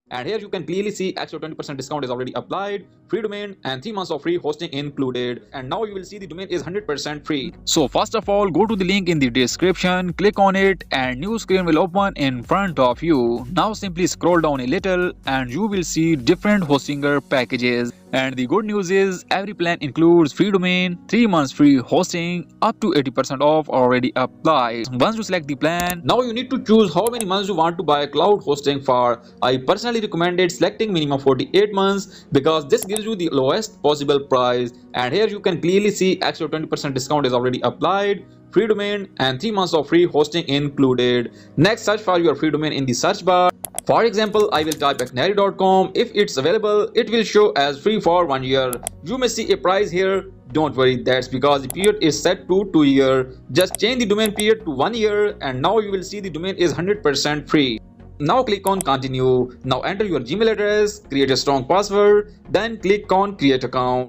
And here you can clearly see extra 20% discount is already applied, free domain and 3 months of free hosting included. And now you will see the domain is 100% free. So first of all, go to the link in the description, click on it and new screen will open in front of you. Now simply scroll down a little and you will see different hostinger packages. And the good news is every plan includes free domain, 3 months free hosting, up to 80% off already applied. Once you select the plan, now you need to choose how many months you want to buy cloud hosting for. I personally recommended selecting minimum 48 months because this gives you the lowest possible price. And here you can clearly see extra 20% discount is already applied, free domain and 3 months of free hosting included. Next, search for your free domain in the search bar. For example, I will type acnary.com. If it's available, it will show as free for 1 year. You may see a price here. Don't worry, that's because the period is set to 2 years. Just change the domain period to 1 year and now you will see the domain is 100% free. Now click on continue. Now enter your Gmail address, create a strong password, then click on create account.